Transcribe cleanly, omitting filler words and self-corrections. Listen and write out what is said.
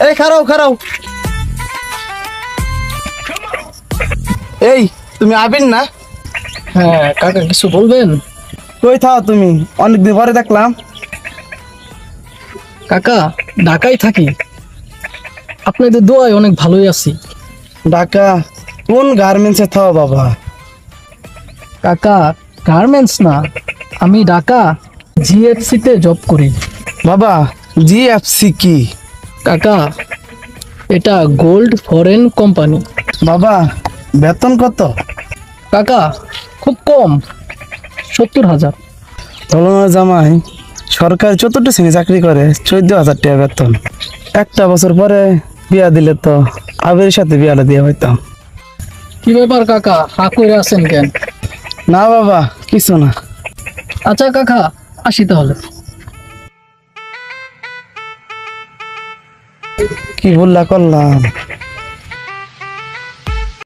এই খারাও খারাও। এই তুমি আবির না? হ্যাঁ কাকা, কিছু বলবেন? কই থাও তুমি? অনেকদিন পরে দেখলাম। কাকা ঢাকায় থাকি, আপনাদের দোয়ায় অনেক ভালোই আছি। ঢাকা কোন গার্মেন্টসে থাও বাবা? কাকা গার্মেন্টস না, আমি ঢাকা জিএফসি তে জব করি। বাবা জিএফসি কি? কাকা এটা গোল্ড ফরেন কোম্পানি। বাবা বেতন কত? কাকা খুব কম, 70,000। তলমার জামাই সরকারি 4টা শ্রেণী চাকরি করে, 14,000 টাকা বেতন। একটা বছর পরে বিয়া দিলে তো আবির সাথে বিয়াটা দিয়ে হইতাম। কি ব্যাপার কাকা, হা করে আছেন কেন? না বাবা কিছু না। আচ্ছা কাকা, আসি তাহলে। কি বললা করলাম।